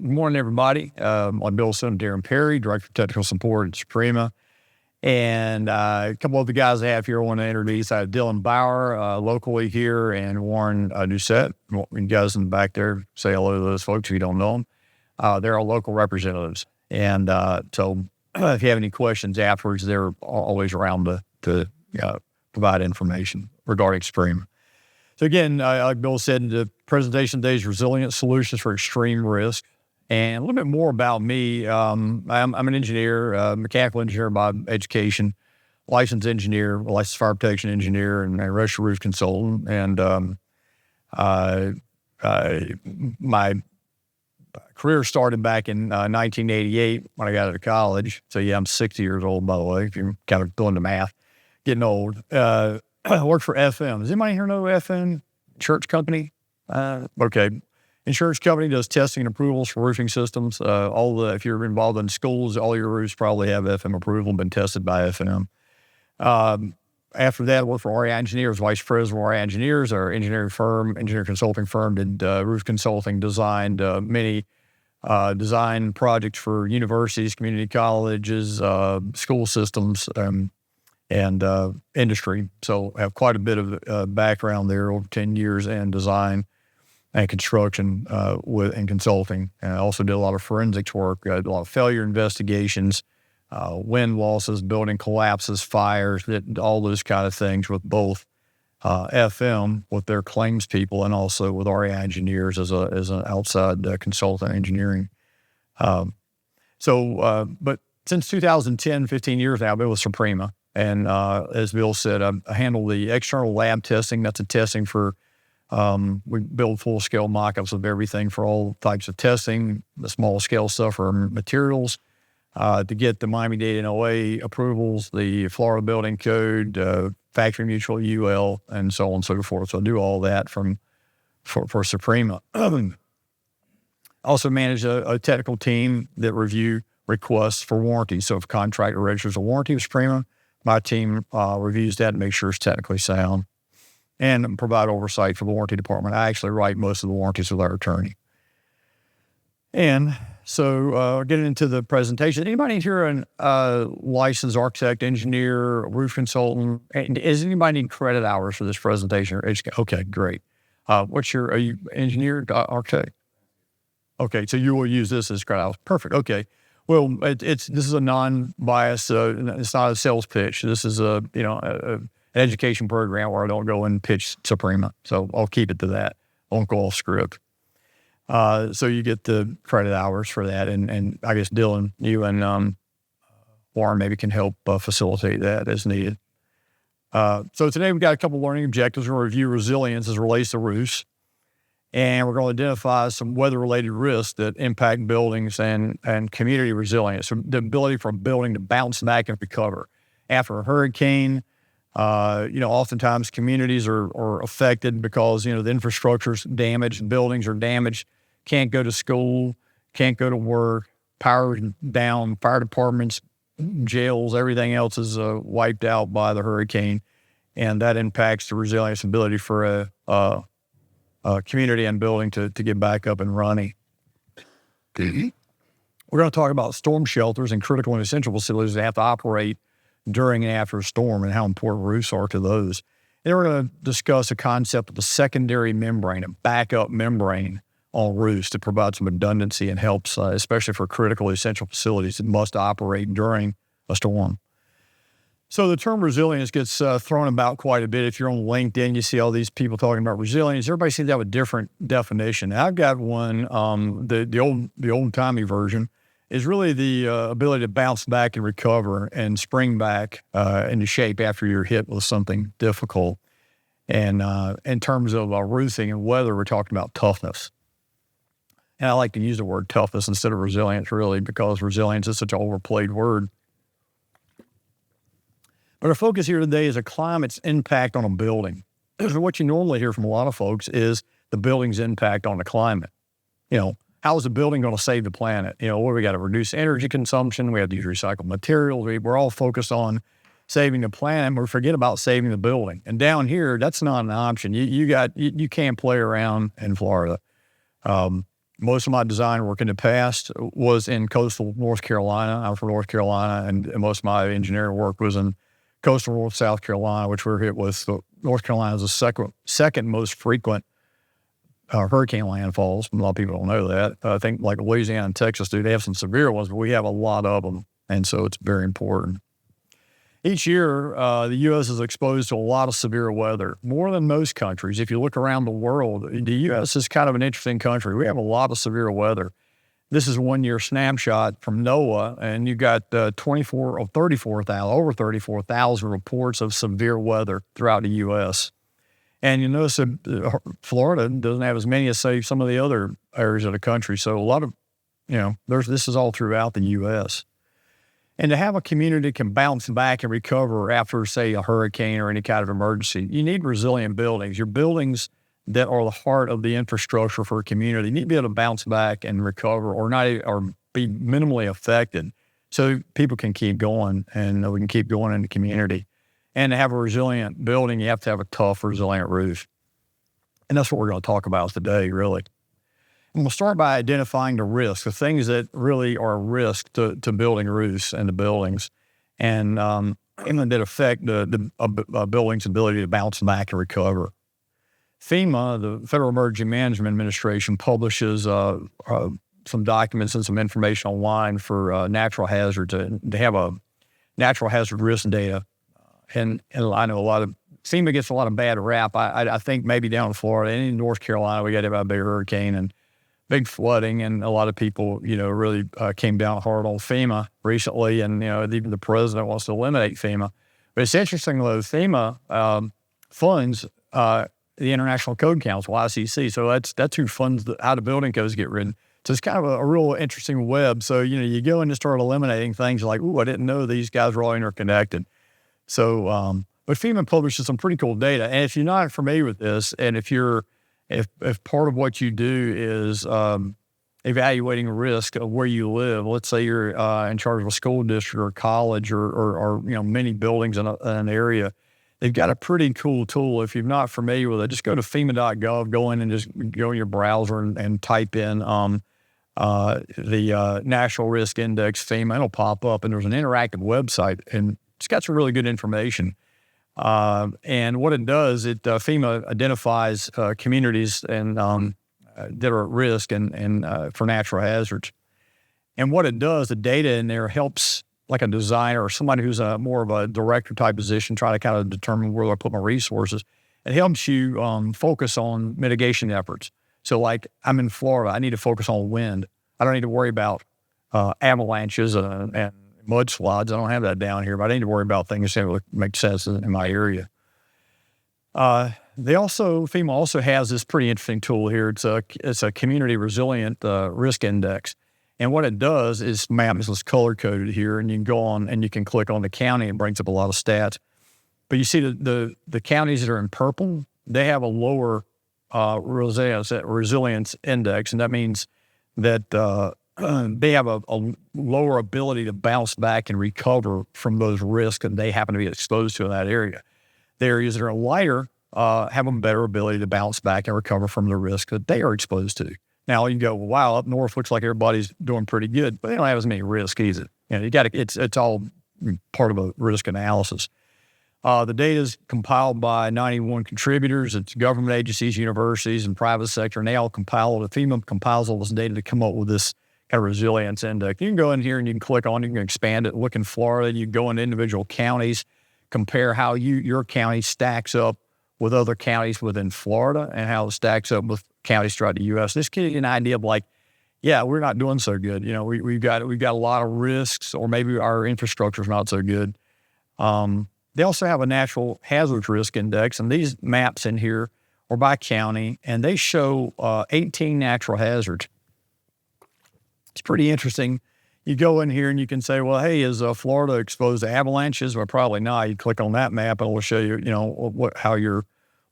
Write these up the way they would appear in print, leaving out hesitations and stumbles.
morning, everybody. I'm Bill Son, Darren Perry, Director of Technical Support at SOPREMA. And a couple of the guys I have here I want to introduce. I have Dylan Bauer, locally here, and Warren Doucette. You guys in the back there, say hello to those folks if you don't know them. They're our local representatives. And so if you have any questions afterwards, they're always around to provide information regarding SOPREMA. So again, like Bill said, the presentation today is resilient solutions for extreme risk. And a little bit more about me. I'm an engineer, mechanical engineer by education, licensed engineer, licensed fire protection engineer, and a residential roof consultant. And my career started back in 1988 when I got out of college. So yeah, I'm 60 years old, by the way, if you're kind of doing the math, getting old. I worked for FM. Does anybody here know FM? Insurance company? Okay. Insurance company does testing and approvals for roofing systems. If you're involved in schools, all your roofs probably have FM approval, been tested by FM. After that, I worked for REI Engineers, vice president of REI Engineers, our engineering consulting firm, did roof consulting, designed many design projects for universities, community colleges, school systems, and industry. So I have quite a bit of background there, over 10 years in design and construction and consulting. And I also did a lot of forensics work, did a lot of failure investigations, wind losses, building collapses, fires, all those kind of things with both FM, with their claims people, and also with REI Engineers as an outside consultant engineering. But since 2010, 15 years now, I've been with SOPREMA. And as Bill said, I handle the external lab testing. That's a testing for, we build full-scale mock-ups of everything for all types of testing, the small-scale stuff for materials, to get the Miami-Dade NOA approvals, the Florida Building Code, Factory Mutual UL, and so on and so forth. So I do all that for SOPREMA. I also manage a technical team that review requests for warranty. So if a contractor registers a warranty with SOPREMA, my team reviews that and makes sure it's technically sound and provide oversight for the warranty department. I actually write most of the warranties with our attorney. And so getting into the presentation, anybody here a licensed architect, engineer, roof consultant? Does anybody need credit hours for this presentation? Okay, great. Are you engineer, architect? Okay, so you will use this as credit hours. Perfect, okay. Well, this is a non-biased, it's not a sales pitch. This is an education program where I don't go and pitch SOPREMA. So I'll keep it to that. I won't go off script. So you get the credit hours for that. And I guess Dylan, you and Warren maybe can help facilitate that as needed. So today we've got a couple learning objectives. We're going to review resilience as it relates to roofs. And we're going to identify some weather-related risks that impact buildings and community resilience, so the ability for a building to bounce back and recover. After a hurricane, oftentimes communities are affected because, the infrastructure's damaged, buildings are damaged, can't go to school, can't go to work, power's down, fire departments, jails, everything else is wiped out by the hurricane. And that impacts the resilience ability for a community and building to get back up and running. We're going to talk about storm shelters and critical and essential facilities that have to operate during and after a storm and how important roofs are to those. And then we're going to discuss the concept of the secondary membrane, a backup membrane on roofs to provide some redundancy and helps, especially for critical essential facilities that must operate during a storm. So the term resilience gets thrown about quite a bit. If you're on LinkedIn, you see all these people talking about resilience. Everybody seems to have a different definition. I've got one, the old-timey version, is really the ability to bounce back and recover and spring back into shape after you're hit with something difficult. And in terms of roofing and weather, we're talking about toughness. And I like to use the word toughness instead of resilience, really, because resilience is such an overplayed word. But our focus here today is a climate's impact on a building. What you normally hear from a lot of folks is the building's impact on the climate. How is the building going to save the planet? We got to reduce energy consumption. We have to use recycled materials. We're all focused on saving the planet. We forget about saving the building. And down here, that's not an option. You can't play around in Florida. Most of my design work in the past was in coastal North Carolina. I'm from North Carolina, and most of my engineering work was in coastal North South Carolina, which we're hit with. So North Carolina is the second most frequent hurricane landfalls. A lot of people don't know that. I think like Louisiana and Texas do. They have some severe ones, but we have a lot of them, and so it's very important. Each year, the U.S. is exposed to a lot of severe weather, more than most countries. If you look around the world, the U.S. is kind of an interesting country. We have a lot of severe weather. This is a one-year snapshot from NOAA, and you got over 34,000 reports of severe weather throughout the U.S. And you notice that Florida doesn't have as many as, say, some of the other areas of the country. So a lot of, this is all throughout the U.S. And to have a community that can bounce back and recover after, say, a hurricane or any kind of emergency, you need resilient buildings. Your buildings that are the heart of the infrastructure for a community need to be able to bounce back and recover or be minimally affected so people can keep going and we can keep going in the community. And to have a resilient building, you have to have a tough, resilient roof. And that's what we're going to talk about today, really. And we'll start by identifying the risks, the things that really are a risk to building roofs and the buildings, and that affect the building's ability to bounce back and recover. FEMA, the Federal Emergency Management Administration, publishes some documents and some information online for natural hazards. They have a natural hazard risk data, and I know FEMA gets a lot of bad rap. I think maybe down in Florida and in North Carolina, we got about a big hurricane and big flooding, and a lot of people, really came down hard on FEMA recently, and, even the president wants to eliminate FEMA. But it's interesting, though, FEMA funds the International Code Council, ICC, so that's who funds how the building codes get written. So it's kind of a real interesting web. So, you go in and start eliminating things like, ooh, I didn't know these guys were all interconnected. So, but FEMA publishes some pretty cool data, and if you're not familiar with this, and if part of what you do is evaluating risk of where you live, let's say you're in charge of a school district or college or many buildings in an area, they've got a pretty cool tool. If you're not familiar with it, just go to FEMA.gov, go in and just go in your browser and type in the National Risk Index FEMA. It'll pop up, and there's an interactive website, and it's got some really good information. And what it does, FEMA identifies communities and that are at risk and for natural hazards. And what it does, the data in there helps like a designer or somebody who's more of a director type position try to kind of determine where I put my resources. It helps you focus on mitigation efforts. So like I'm in Florida, I need to focus on wind. I don't need to worry about avalanches and mudslides. I don't have that down here, but I need to worry about things that make sense in my area. FEMA also has this pretty interesting tool here. It's a community resilient risk index. And what it does is it's color coded here, and you can go on and you can click on the county and it brings up a lot of stats. But you see the counties that are in purple, they have a lower resilience index, and that means that they have a lower ability to bounce back and recover from those risks that they happen to be exposed to in that area. The areas that are lighter have a better ability to bounce back and recover from the risk that they are exposed to. Now you can go, wow, up north looks like everybody's doing pretty good, but they don't have as many risks either. It's all part of a risk analysis. The data is compiled by 91 contributors. It's government agencies, universities, and private sector, and they all compile it. FEMA compiles all this data to come up with this kind of resilience index. You can go in here and you can click on it, you can expand it, look in Florida, you can go into individual counties, compare how your county stacks up with other counties within Florida and how it stacks up with counties throughout the U.S. This gives you an idea of like, yeah, we're not doing so good. We've got a lot of risks, or maybe our infrastructure is not so good. They also have a natural hazards risk index, and these maps in here are by county, and they show 18 natural hazards. It's pretty interesting. You go in here and you can say, well, hey, is Florida exposed to avalanches? Well, probably not. You click on that map and it'll show you,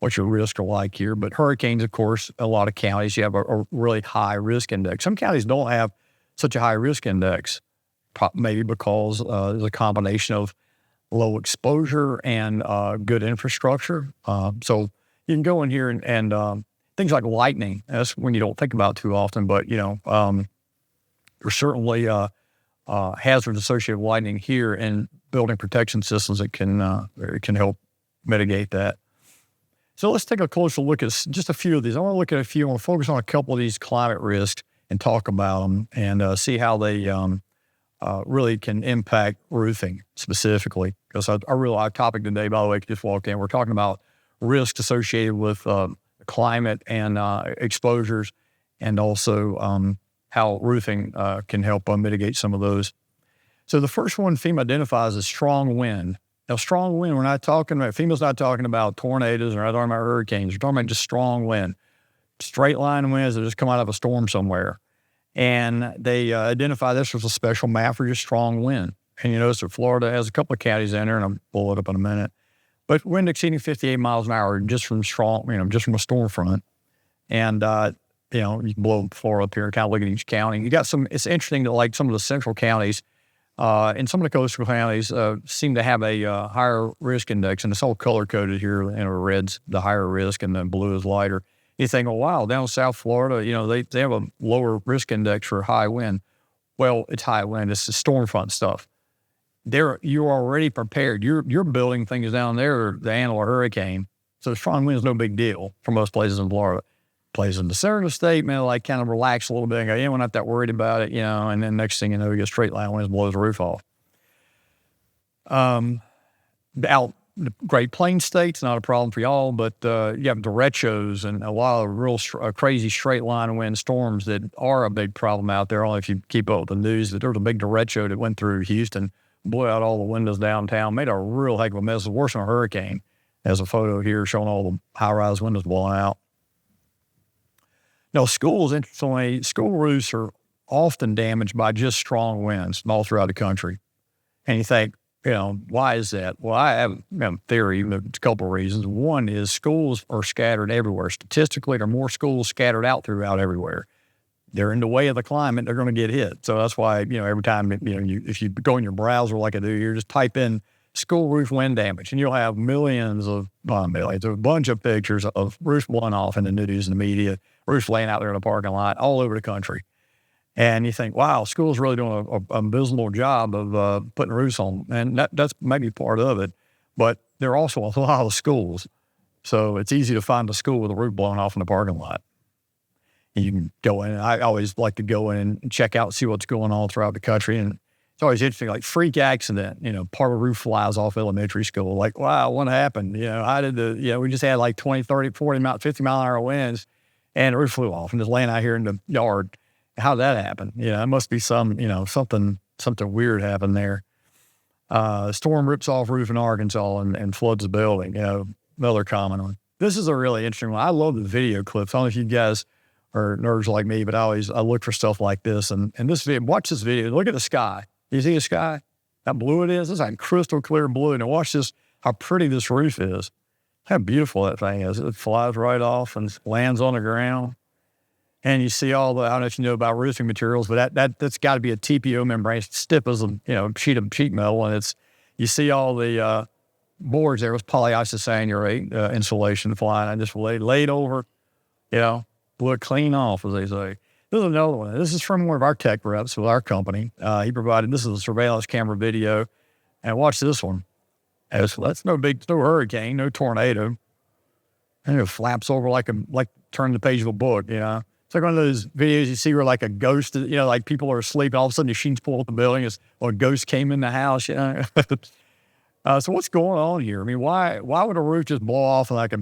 what your risks are like here. But hurricanes, of course, a lot of counties, you have a really high risk index. Some counties don't have such a high risk index, maybe because there's a combination of low exposure and good infrastructure. So you can go in here and Things like lightning, that's when you don't think about too often, but, there's certainly hazards associated with lightning here, and building protection systems that can help mitigate that. So let's take a closer look at just a few of these. I want to look at a few. I want to focus on a couple of these climate risks and talk about them and see how they really can impact roofing specifically. Because our topic today, by the way, just walked in, we're talking about risks associated with climate and exposures, and also how roofing can help mitigate some of those. So the first one FEMA identifies as strong wind. Now, strong wind, we're not talking about, FEMA's not talking about tornadoes, we're not talking about hurricanes, we're talking about just strong wind. Straight line winds that just come out of a storm somewhere. And they identify this as a special map for just strong wind. And you notice that Florida has a couple of counties in there, and I'll pull it up in a minute. But wind exceeding 58 miles an hour just from strong, just from a storm front. And, you can blow Florida up here and kind of look at each county. You got it's interesting that like some of the central counties and some of the coastal counties seem to have a higher risk index, and it's all color-coded here. Red's the higher risk, and then blue is lighter. You think, oh, wow, down in South Florida, they have a lower risk index for high wind. Well, it's high wind. It's the storm front stuff. You're already prepared. You're building things down there to handle a hurricane. So strong wind is no big deal for most places in Florida. Places in the center of the state, man, like kind of relax a little bit and go, we're not that worried about it, and then next thing you know, you get straight line winds, blows the roof off. Out the Great Plains states, not a problem for y'all, but you have derechos and a lot of real crazy straight line wind storms that are a big problem out there. Only if you keep up with the news, that there was a big derecho that went through Houston, blew out all the windows downtown, made a real heck of a mess. It was worse than a hurricane. There's a photo here showing all the high-rise windows blowing out. Now, schools, interestingly, school roofs are often damaged by just strong winds all throughout the country. And you think, why is that? Well, I have a theory, a couple of reasons. One is schools are scattered everywhere. Statistically, there are more schools scattered out throughout everywhere. They're in the way of the climate, they're going to get hit. So that's why, every time, if you go in your browser like I do here, just type in school roof wind damage, and you'll have millions, a bunch of pictures of roofs blowing off in the news and the media, roofs laying out there in the parking lot all over the country. And you think, wow, schools really doing a abysmal job of putting roofs on. And that's maybe part of it. But there are also a lot of schools. So it's easy to find a school with a roof blown off in the parking lot. And you can go in. I always like to go in and check out, see what's going on throughout the country. And it's always interesting, like freak accident, part of the roof flies off elementary school. Like, wow, what happened? How did we just had like 20, 30, 40, 50 mile an hour winds, and the roof flew off and just laying out here in the yard. How did that happen? It must be something weird happened there. Storm rips off roof in Arkansas and floods the building. Another common one. This is a really interesting one. I love the video clips. I don't know if you guys are nerds like me, but I look for stuff like this. And this video, watch this video. Look at the sky. You see the sky? How blue it is? It's like crystal clear blue. And watch this, how pretty this roof is. How beautiful that thing is. It flies right off and lands on the ground. And you see all I don't know if you know about roofing materials, but that's got to be a TPO membrane. It's stiff as a sheet metal, and you see all the boards there with polyisocyanurate insulation flying. I just laid over, blew it clean off, as they say. This is another one. This is from one of our tech reps with our company. He provided, this is a surveillance camera video, and watch this one. That's no hurricane, no tornado. And it flaps over like turning the page of a book, It's like one of those videos you see where like a ghost, like people are asleep, all of a sudden the sheets pull up the building, or a ghost came in the house, So what's going on here? I mean, why would a roof just blow off and like a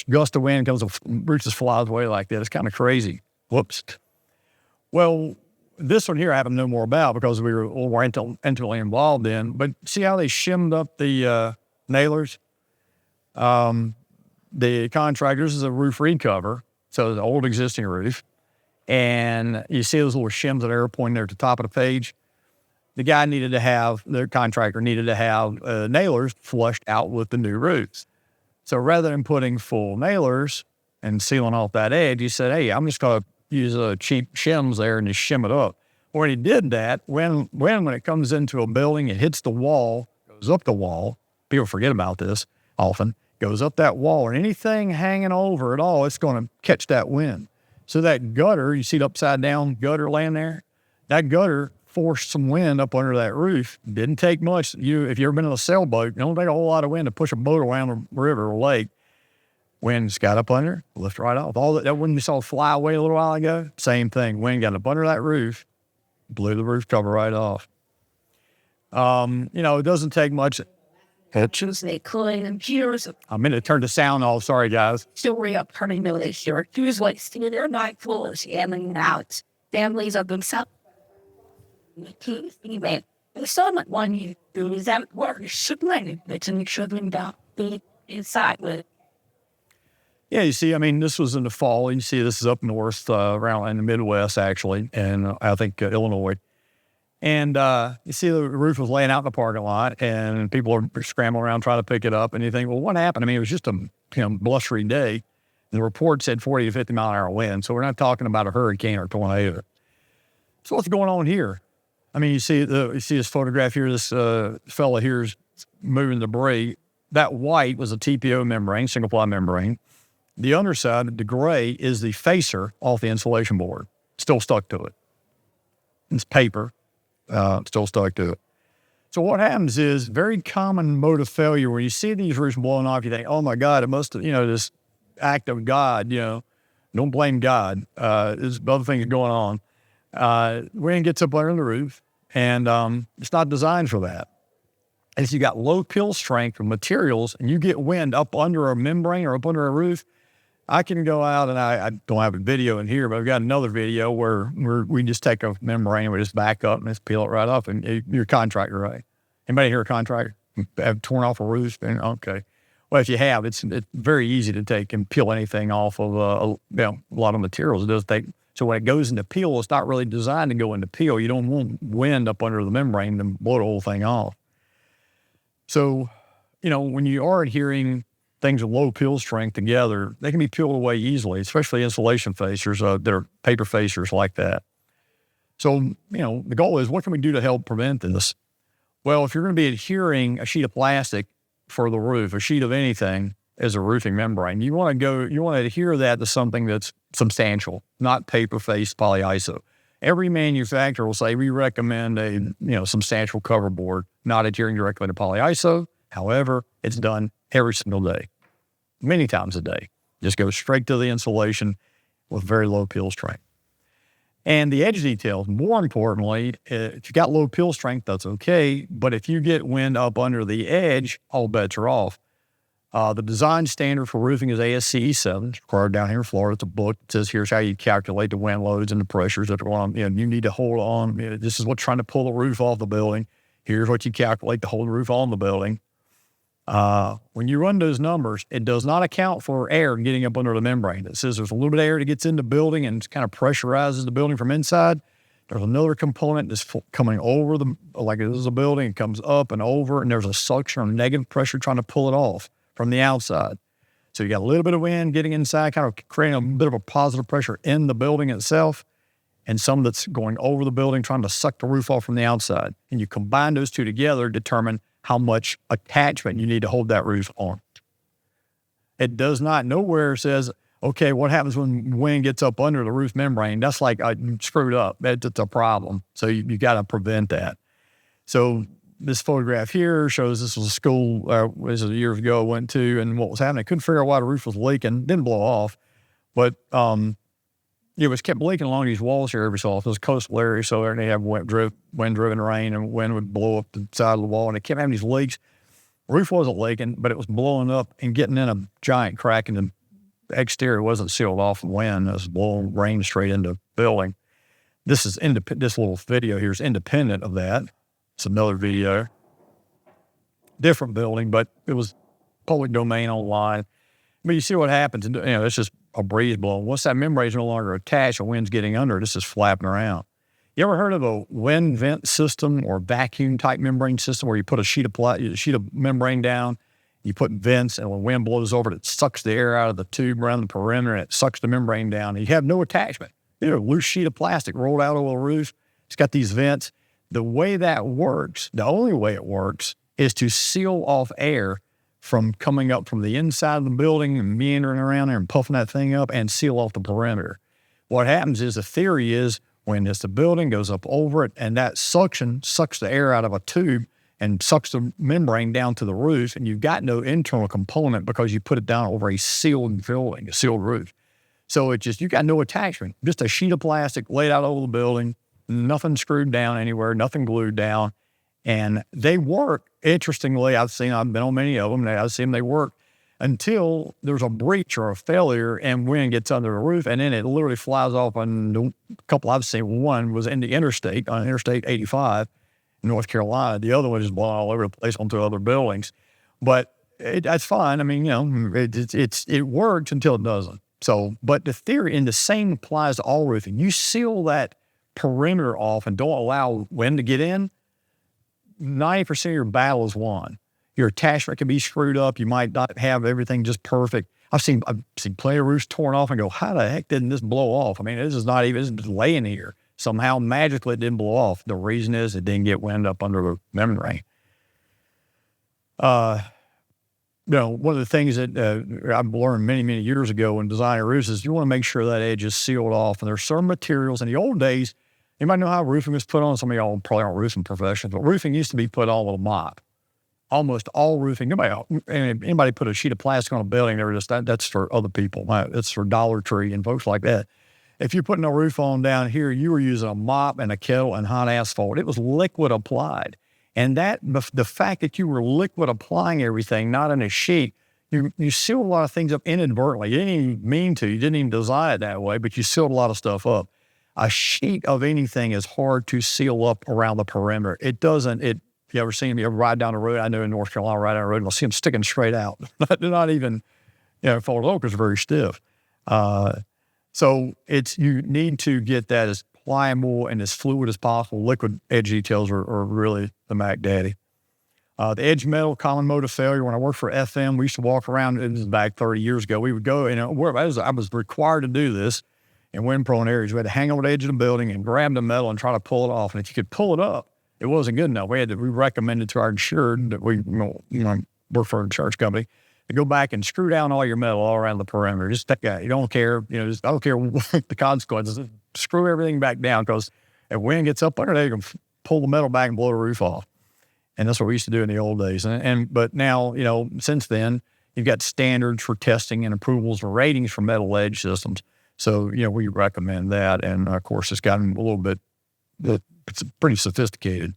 gust of wind comes, roof just flies away like that? It's kind of crazy. Whoops. Well, this one here I happen to know more about because we were a little more intimately involved in, but see how they shimmed up the nailers? The contractors is a roof recover, so the old existing roof. And you see those little shims that are pointing there at the top of the page. The contractor needed to have nailers flushed out with the new roofs. So rather than putting full nailers and sealing off that edge, he said, hey, I'm just going to use cheap shims there and just shim it up. When he did that, when it comes into a building, it hits the wall, goes up the wall. People forget about this often. goes up that wall, and anything hanging over at all, it's going to catch that wind. So that gutter, you see the upside down gutter laying there, that gutter forced some wind up under that roof. Didn't take much. If you've ever been in a sailboat, it don't take a whole lot of wind to push a boat around a river or lake. Wind got up under, lift right off. All that wind we saw fly away a little while ago, same thing. Wind got up under that roof, blew the roof cover right off. It doesn't take much. They clean and peers. I'm going to turn the sound off. Sorry, guys. Story of turning village here. Who's like sitting there night floors and out. Families of themselves. The son at one you do is that work should let it. It's an extremely down be inside with. Yeah, you see, this was in the fall. You see, this is up north, around in the Midwest, actually, and I think Illinois. And you see the roof was laying out in the parking lot, and people are scrambling around trying to pick it up. And you think, well, what happened? It was just a blustery day. The report said 40 to 50 mile an hour wind, so we're not talking about a hurricane or a tornado. So what's going on here? You see this photograph here. This fella here is moving debris. That white was a TPO membrane, single ply membrane. The underside, the gray, is the facer off the insulation board. Still stuck to it. It's paper. Still stuck to it. So what happens is very common mode of failure when you see these roofs blowing off, you think, oh my God, it must have, this act of God, don't blame God. There's other things going on. Wind gets up under the roof, and it's not designed for that. And if you got low peel strength of materials and you get wind up under a membrane or up under a roof, I can go out, and I don't have a video in here, but I've got another video where we just take a membrane and we just back up and just peel it right off. And you're a contractor, right? Anybody here a contractor? Have torn off a roof? Okay. Well, if you have, it's very easy to take and peel anything off of a lot of materials. It does take. So when it goes into peel, it's not really designed to go into peel. You don't want wind up under the membrane to blow the whole thing off. So, when you are adhering things with low peel strength together, they can be peeled away easily, especially insulation facers that are paper facers like that. So, the goal is, what can we do to help prevent this? Well, if you're going to be adhering a sheet of plastic for the roof, a sheet of anything as a roofing membrane, you want to adhere that to something that's substantial, not paper-faced polyiso. Every manufacturer will say, we recommend a substantial cover board, not adhering directly to polyiso. However, it's done every single day, many times a day. Just go straight to the insulation with very low peel strength. And the edge details, more importantly, if you got low peel strength, that's okay. But if you get wind up under the edge, all bets are off. The design standard for roofing is ASCE 7. It's required down here in Florida. It's a book that says, here's how you calculate the wind loads and the pressures that are on. You need to hold on. This is what's trying to pull the roof off the building. Here's what you calculate to hold the roof on the building. When you run those numbers, it does not account for air getting up under the membrane. It says there's a little bit of air that gets in the building and kind of pressurizes the building from inside. There's another component that's coming over like this is a building, it comes up and over, and there's a suction or negative pressure trying to pull it off from the outside. So you got a little bit of wind getting inside, kind of creating a bit of a positive pressure in the building itself, and some that's going over the building, trying to suck the roof off from the outside. And you combine those two together, determine how much attachment you need to hold that roof on. It does not, nowhere says, okay, what happens when wind gets up under the roof membrane? That's like, screwed up. That's a problem. So you got to prevent that. So this photograph here shows this was a school, this was years ago I went to, and what was happening, I couldn't figure out why the roof was leaking. Didn't blow off, but it was kept leaking along these walls here every so often. It was a coastal area, so they have wind-driven rain, and wind would blow up the side of the wall, and it kept having these leaks. The roof wasn't leaking, but it was blowing up and getting in a giant crack in the exterior. It wasn't sealed off from wind. It was blowing rain straight into the building. This little video here is independent of that. It's another video. Different building, but it was public domain online. But you see what happens. It's just a breeze blowing. Once that membrane is no longer attached, the wind's getting under it, it's just flapping around. You ever heard of a wind vent system or vacuum type membrane system where you put a sheet of membrane down, you put vents, and when wind blows over it, it sucks the air out of the tube around the perimeter, and it sucks the membrane down. And you have no attachment. A loose sheet of plastic rolled out over the roof. It's got these vents. The way that works, the only way it works, is to seal off air from coming up from the inside of the building and meandering around there and puffing that thing up and seal off the perimeter. What happens is, the theory is, when it's the building goes up over it and that suction sucks the air out of a tube and sucks the membrane down to the roof, and you've got no internal component because you put it down over a sealed building, a sealed roof. So it just, you got no attachment, just a sheet of plastic laid out over the building, nothing screwed down anywhere, nothing glued down. And they work, interestingly, I've been on many of them, I've seen them, they work until there's a breach or a failure and wind gets under the roof, and then it literally flies off. On a couple I've seen, one was in the interstate, on Interstate 85 in North Carolina. The other one is blown all over the place onto other buildings. But that's fine. I mean, it works until it doesn't. So, but the theory, and the same applies to all roofing. You seal that perimeter off and don't allow wind to get in, 90% of your battle is won. Your attachment can be screwed up. You might not have everything just perfect. I've seen plenty of roofs torn off and go, how the heck didn't this blow off? I mean, this is just laying here. Somehow magically it didn't blow off. The reason is it didn't get wind up under the membrane. One of the things that I've learned many, many years ago in designing roofs is you want to make sure that edge is sealed off. And there's certain materials in the old days, you might know how roofing was put on. Some of y'all probably aren't roofing professionals, but roofing used to be put on with a mop. Almost all roofing, anybody put a sheet of plastic on a building, that's for other people. It's for Dollar Tree and folks like that. If you're putting a roof on down here, you were using a mop and a kettle and hot asphalt. It was liquid applied. And the fact that you were liquid applying everything, not in a sheet, you sealed a lot of things up inadvertently. You didn't even mean to. You didn't even design it that way, but you sealed a lot of stuff up. A sheet of anything is hard to seal up around the perimeter. You ever ride down the road? I know in North Carolina, ride down the road, and I'll see them sticking straight out. They're not even, folded over because they're very stiff. So you need to get that as pliable and as fluid as possible. Liquid edge details are really the Mac Daddy. The edge metal, common mode of failure. When I worked for FM, we used to walk around, this is back 30 years ago, we would go, I was required to do this in wind-prone areas. We had to hang on the edge of the building and grab the metal and try to pull it off. And if you could pull it up, it wasn't good enough. We recommended to our insured that we work for an insurance company to go back and screw down all your metal all around the perimeter. Just that guy. You don't care. I don't care what the consequences. Screw everything back down, because if wind gets up under there, you can pull the metal back and blow the roof off. And that's what we used to do in the old days. But now, since then, you've got standards for testing and approvals and ratings for metal edge systems. So, we recommend that. And of course, it's gotten a little bit, it's pretty sophisticated.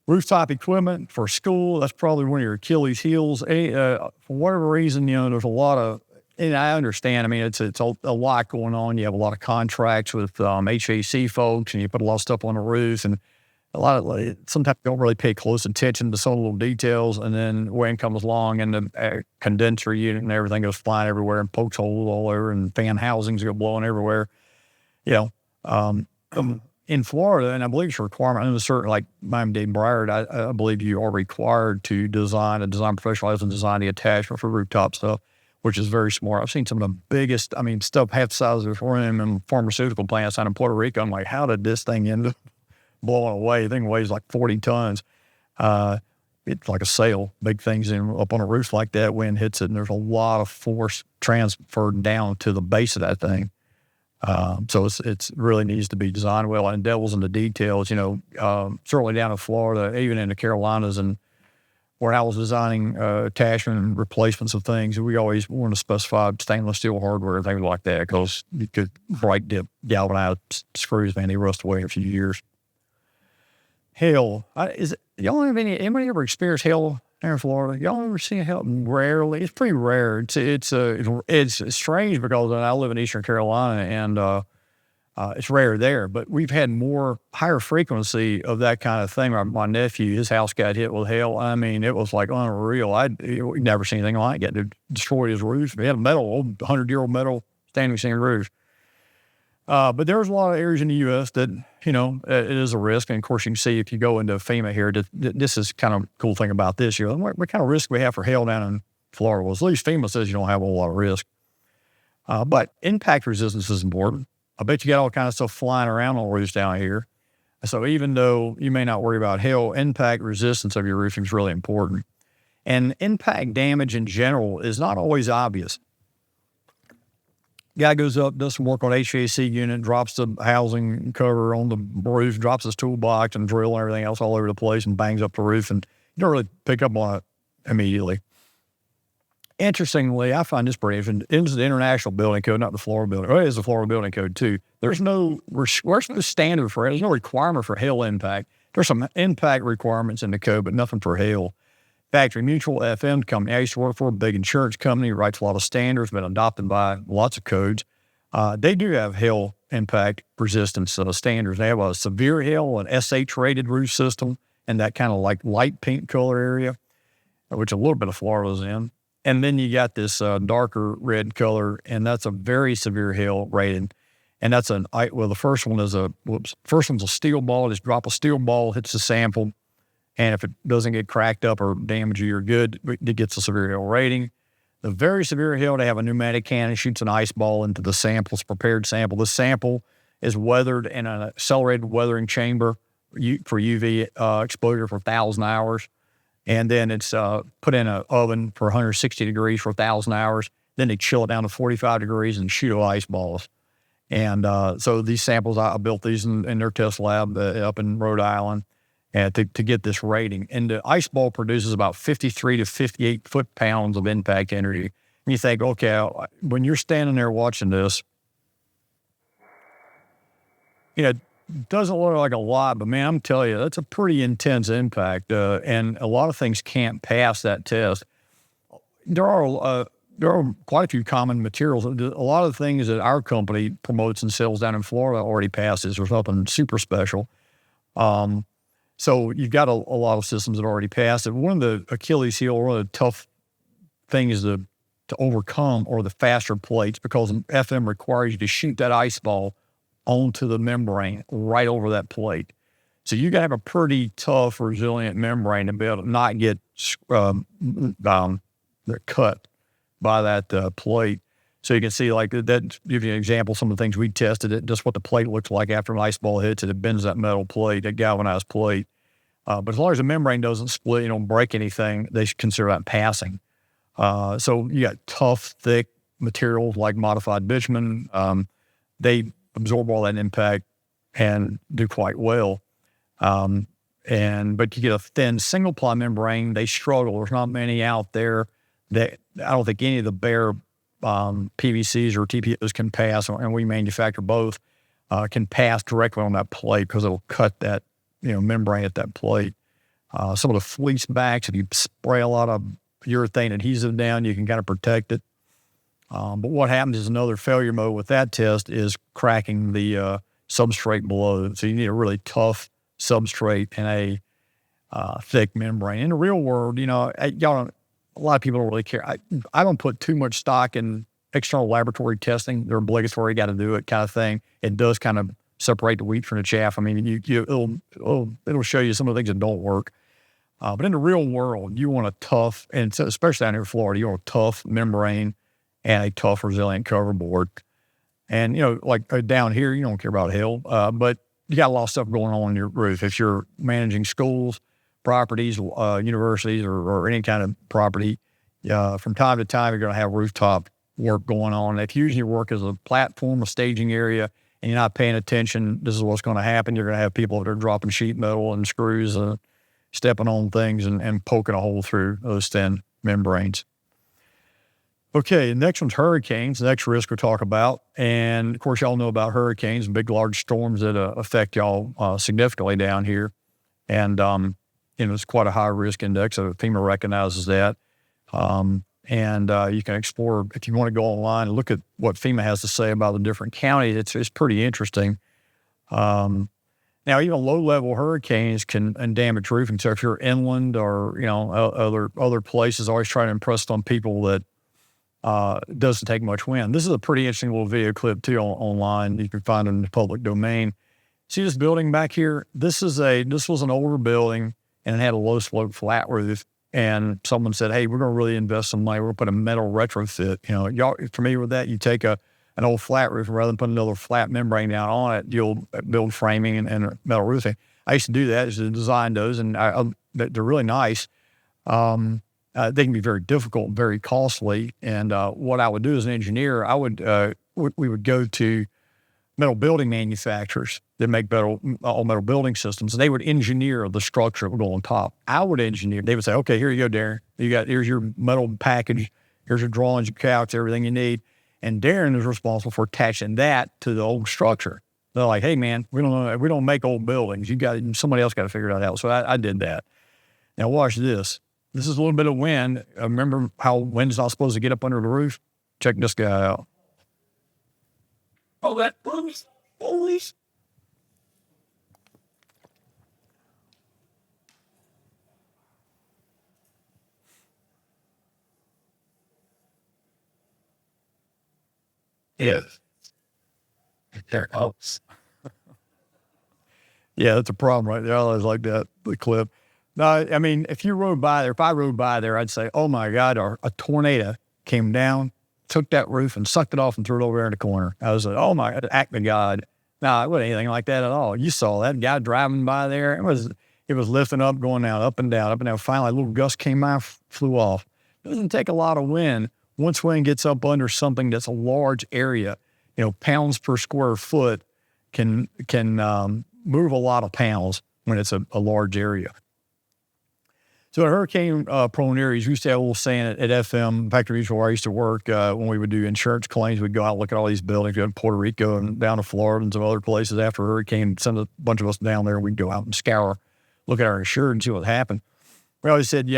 Rooftop equipment for school, that's probably one of your Achilles heels. For whatever reason, there's a lot of, and I understand, it's a lot going on. You have a lot of contracts with HVAC folks, and you put a lot of stuff on the roof, and sometimes you don't really pay close attention to some of the little details, and then wind comes along and the condenser unit and everything goes flying everywhere and pokes holes all over, and fan housings go blowing everywhere. In Florida, and I believe it's a requirement, in a certain, like Miami-Dade Broward, I believe you are required to design, a design professional has to design the attachment for rooftop stuff, which is very smart. I've seen some of the biggest, stuff half the size of this room in pharmaceutical plants out in Puerto Rico. I'm like, how did this thing end up blowing away? The thing weighs like 40 tons. It's like a sail, big things up on a roof like that, wind hits it, and there's a lot of force transferred down to the base of that thing. So it's really needs to be designed well, and devil's in the details, certainly down in Florida, even in the Carolinas, and where I was designing attachment and replacements of things, we always wanted to specify stainless steel hardware and things like that, because you could break, dip, galvanize screws, man, they rust away in a few years. Hail. Anybody ever experienced hail there in Florida? Y'all ever seen hail? Rarely. It's pretty rare. It's strange because I live in Eastern Carolina, and it's rare there. But we've had higher frequency of that kind of thing. My nephew, his house got hit with hail. It was like unreal. We'd never seen anything like it. It destroyed his roof. He had a old 100-year-old metal standing seam roof. But there's a lot of areas in the U.S. that, it is a risk. And of course, you can see if you go into FEMA here, this is kind of cool thing about this year. What kind of risk we have for hail down in Florida? Well, at least FEMA says you don't have a whole lot of risk. But impact resistance is important. I bet you got all kinds of stuff flying around on roofs down here. So even though you may not worry about hail, impact resistance of your roofing is really important. And impact damage in general is not always obvious. Guy goes up, does some work on HVAC unit, drops the housing cover on the roof, drops his toolbox and drill and everything else all over the place and bangs up the roof, and you don't really pick up on it immediately. Interestingly, I find this pretty interesting. It's the International Building Code, not the Florida Building. Well, it is the Florida Building Code too. There's no standard for it. There's no requirement for hail impact. There's some impact requirements in the code, but nothing for hail. Factory Mutual FM company I used to work for, a big insurance company, writes a lot of standards, been adopted by lots of codes. They do have hail impact resistance standards. They have a severe hail, an SH rated roof system, and that kind of like light pink color area, which a little bit of Florida's in. And then you got this darker red color, and that's a very severe hail rated. And that's the first one is first one's a steel ball. Just drop a steel ball, hits the sample. And if it doesn't get cracked up or damaged, you're good. It gets a severe hail rating. The very severe hail, they have a pneumatic cannon, shoots an ice ball into the sample. It's a prepared sample. This sample is weathered in an accelerated weathering chamber for UV exposure for 1,000 hours. And then it's put in an oven for 160 degrees for 1,000 hours. Then they chill it down to 45 degrees and shoot ice balls. And so these samples, I built these in their test lab up in Rhode Island. To get this rating. And the ice ball produces about 53 to 58 foot-pounds of impact energy. And you think, okay, when you're standing there watching this, it doesn't look like a lot, but man, I'm telling you, that's a pretty intense impact. And a lot of things can't pass that test. There are quite a few common materials. A lot of the things that our company promotes and sells down in Florida already passes. There's nothing super special. So you've got a lot of systems that already passed it. One of the Achilles heel, one of the tough things to overcome are the faster plates, because FM requires you to shoot that ice ball onto the membrane right over that plate. So you got to have a pretty tough, resilient membrane to be able to not get cut by that plate. So you can see, like, that give you an example, some of the things we tested, just what the plate looks like after an ice ball hits it. It bends that metal plate, that galvanized plate. But as long as the membrane doesn't split, break anything, they should consider that passing. So you got tough, thick materials like modified bitumen. They absorb all that impact and do quite well. But you get a thin single-ply membrane, they struggle. There's not many out there that I don't think any of the bare PVCs or TPOs can pass, and we manufacture both, can pass directly on that plate because it'll cut that membrane at that plate. Some of the fleece backs, if you spray a lot of urethane adhesive down, you can kind of protect it. But what happens is another failure mode with that test is cracking the substrate below. So you need a really tough substrate and a thick membrane. In the real world, a lot of people don't really care. I don't put too much stock in external laboratory testing. They're obligatory, got to do it kind of thing. It does kind of separate the wheat from the chaff. I mean, it'll show you some of the things that don't work. But in the real world, you want a tough, and so especially down here in Florida, you want a tough membrane and a tough, resilient cover board. And, like down here, you don't care about hail, but you got a lot of stuff going on your roof. If you're managing schools, properties, universities, or any kind of property, from time to time, you're going to have rooftop work going on. If you use your work as a platform, a staging area, and you're not paying attention, this is what's going to happen. You're going to have people that are dropping sheet metal and screws, stepping on things and poking a hole through those thin membranes. Okay, the next one's hurricanes, the next risk we'll talk about. And, of course, y'all know about hurricanes, big, large storms that affect y'all significantly down here. And, it's quite a high risk index, so FEMA recognizes that. You can explore, if you want to go online and look at what FEMA has to say about the different counties, it's pretty interesting. Now, even low-level hurricanes can damage roofing. So if you're inland or, other places, always try to impress on people that it doesn't take much wind. This is a pretty interesting little video clip, too, online. You can find it in the public domain. See this building back here? This was an older building, and it had a low-slope flat roof. And someone said, hey, we're going to really invest some money. We're going to put a metal retrofit. Y'all familiar with that? You take an old flat roof, and rather than put another flat membrane down on it, you'll build framing and metal roofing. I used to do that. I used to design those, and they're really nice. They can be very difficult, very costly. And what I would do as an engineer, we would go to metal building manufacturers that make all metal building systems, and they would engineer the structure that would go on top. I would engineer. They would say, "Okay, here you go, Darren. Here's your metal package. Here's your drawings, your couch, everything you need." And Darren is responsible for attaching that to the old structure. They're like, "Hey, man, we don't make old buildings. Somebody else got to figure that out." So I did that. Now watch this. This is a little bit of wind. Remember how wind's not supposed to get up under the roof? Check this guy out. Oh, that police. Yes. There goes. Yeah, that's a problem right there. I always like that, the clip. No, I mean, if I rode by there, I'd say, "Oh my God, a tornado came down, took that roof and sucked it off and threw it over there in the corner." I was like, "Oh my God, act of God." No, it wasn't anything like that at all. You saw that guy driving by there. It was lifting up, going down, up and down, up and down. Finally, a little gust came by, flew off. It doesn't take a lot of wind. Once wind gets up under something that's a large area, pounds per square foot can move a lot of pounds when it's a large area. So in hurricane-prone areas, we used to have a little saying at FM, Factory Mutual, where I used to work, when we would do insurance claims, we'd go out and look at all these buildings. We had Puerto Rico and down to Florida and some other places after a hurricane, send a bunch of us down there, and we'd go out and scour, look at our insurance and see what happened. We always said,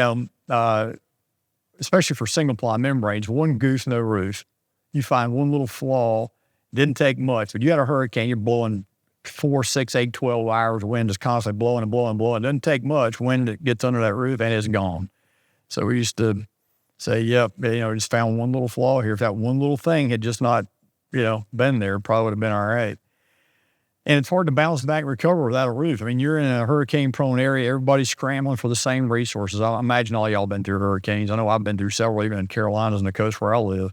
especially for single-ply membranes, one goose, no roof. You find one little flaw, didn't take much. But you had a hurricane, you're blowing 4, 6, 8, 12 hours of wind is constantly blowing and blowing and blowing. It doesn't take much wind that gets under that roof and it's gone. So we used to say, yep, just found one little flaw here. If that one little thing had just not, been there, probably would have been all right. And it's hard to bounce back and recover without a roof. I mean, you're in a hurricane-prone area. Everybody's scrambling for the same resources. I imagine all y'all been through hurricanes. I know I've been through several, even in Carolinas and the coast where I live.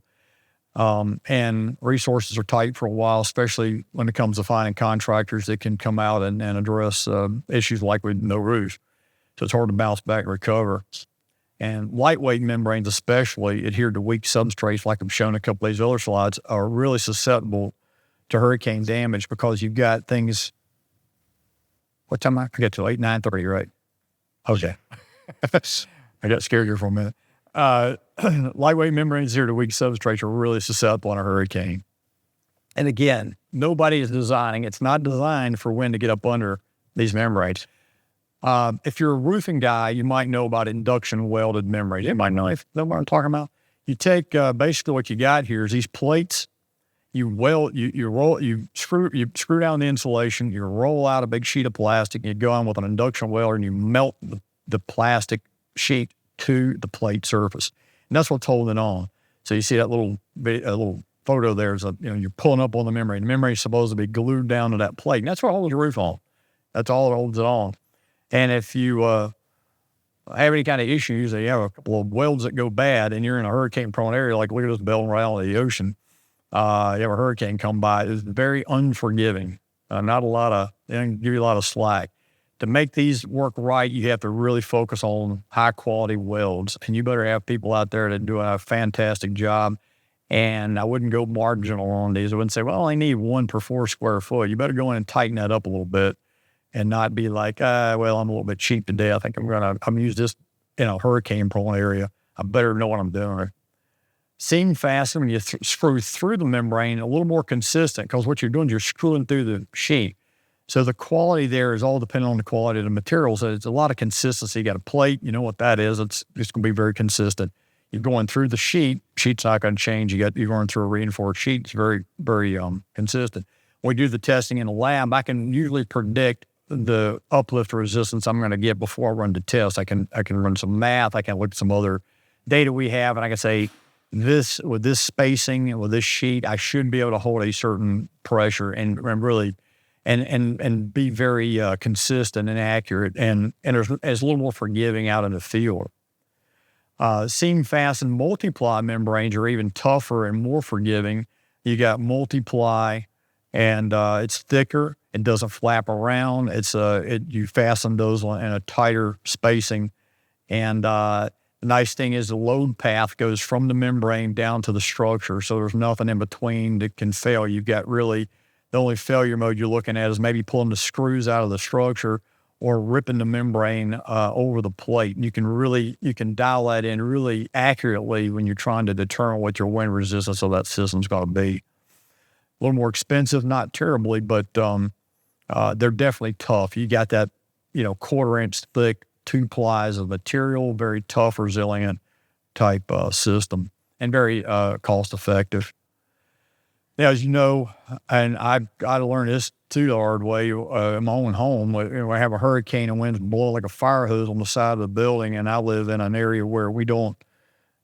And resources are tight for a while, especially when it comes to finding contractors that can come out and address issues like with no roof. So it's hard to bounce back and recover. And lightweight membranes, especially adhered to weak substrates, like I've shown a couple of these other slides, are really susceptible to hurricane damage because you've got things. What time I forget to 9:30, right? Okay. I got scared here for a minute. Lightweight membranes here to weak substrates are really susceptible in a hurricane. And again, nobody is designing. It's not designed for wind to get up under these membranes. If you're a roofing guy, you might know about induction welded membranes. You might know what I'm talking about. You take basically what you got here is these plates. You weld, you screw down the insulation. You roll out a big sheet of plastic. You go on with an induction welder and you melt the plastic sheet to the plate surface, and that's what's holding it on. So you see that little photo there is you're pulling up on the membrane. The membrane is supposed to be glued down to that plate, and that's what holds your roof on. That's all it holds it on. And if you have any kind of issues, you have a couple of welds that go bad, and you're in a hurricane-prone area, like look at this building right out of the ocean. You have a hurricane come by, it's very unforgiving. They don't give you a lot of slack. To make these work right, you have to really focus on high-quality welds, and you better have people out there that do a fantastic job. And I wouldn't go marginal on these. I wouldn't say, well, I need 1 per 4 square foot. You better go in and tighten that up a little bit and not be like, well, I'm a little bit cheap today. I think I'm going to use this in a hurricane-prone area. I better know what I'm doing. Seam fasten, when you screw through the membrane, a little more consistent, because what you're doing is you're screwing through the sheet. So the quality there is all dependent on the quality of the materials. So it's a lot of consistency. You got a plate, you know what that is. It's going to be very consistent. You're going through the sheet's not going to change. You're going through a reinforced sheet. It's very, very consistent. When we do the testing in the lab, I can usually predict the uplift resistance I'm going to get before I run the test. I can run some math. I can look at some other data we have, and I can say, with this spacing and with this sheet, I should be able to hold a certain pressure and really and be very consistent and accurate, and it's a little more forgiving out in the field. Seam fastened multiply membranes are even tougher and more forgiving. You got multiply, and it's thicker. It doesn't flap around. You fasten those in a tighter spacing, and The nice thing is the load path goes from the membrane down to the structure, so there's nothing in between that can fail. You've got really the only failure mode you're looking at is maybe pulling the screws out of the structure or ripping the membrane over the plate. And you can dial that in really accurately when you're trying to determine what your wind resistance of that system's going to be. A little more expensive, not terribly, but they're definitely tough. You got that, 1/4 inch thick 2 plies of material, very tough, resilient type system, and very cost effective. Now, as you know, and I've got to learn this too the hard way, in my own home, we have a hurricane and winds blowing like a fire hose on the side of the building, and I live in an area where we don't,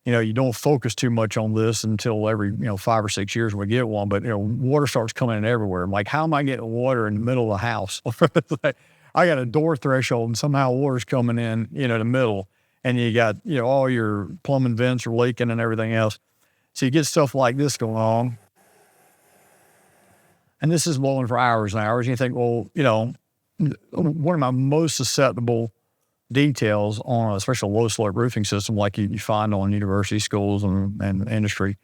you don't focus too much on this until every, 5 or 6 years we get one, but, water starts coming in everywhere. I'm like, how am I getting water in the middle of the house? I got a door threshold and somehow water's coming in, the middle, and you got, all your plumbing vents are leaking and everything else. So you get stuff like this going on. And this is blowing for hours and hours. And you think, well, one of my most susceptible details on especially a low slope roofing system like you find on university schools and industry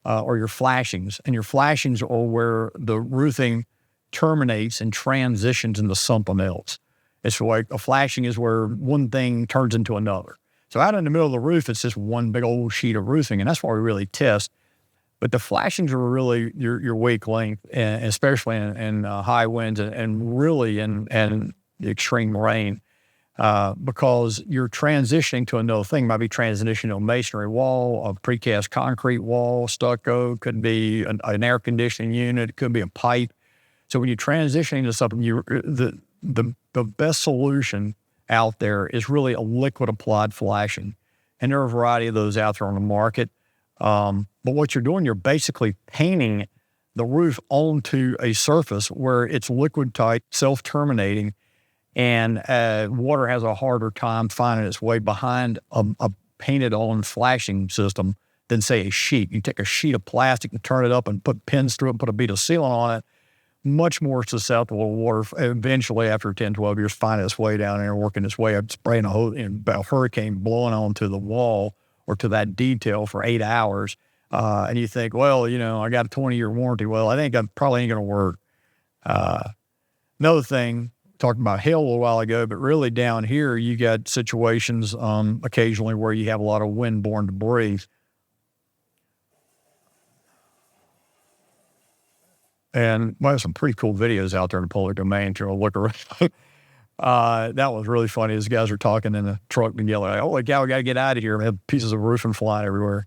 are your flashings. And your flashings are where the roofing terminates and transitions into something else. It's like a flashing is where one thing turns into another. So out in the middle of the roof, it's just one big old sheet of roofing, and that's what we really test. But the flashings are really your weak link, and especially in high winds and really in extreme rain, because you're transitioning to another thing. It might be transitioning to a masonry wall, a precast concrete wall, stucco, could be an air conditioning unit, it could be a pipe. So when you're transitioning to something, the best solution out there is really a liquid applied flashing. And there are a variety of those out there on the market. But what you're doing, you're basically painting the roof onto a surface where it's liquid tight, self-terminating, and water has a harder time finding its way behind a painted on flashing system than, say, a sheet. You take a sheet of plastic and turn it up and put pins through it and put a bead of sealant on it, much more susceptible to water eventually after 10, 12 years, finding its way down there, working its way up, spraying a hurricane blowing onto the wall or to that detail for 8 hours. And you think, well, I got a 20-year warranty. Well, I think that probably ain't going to work. Another thing, talked about hail a little while ago, but really down here, you got situations occasionally where you have a lot of wind-borne debris. And there's some pretty cool videos out there in the public domain to look around. That was really funny. These guys were talking in the truck together. Like, holy cow, we got to get out of here. We have pieces of roofing flying everywhere.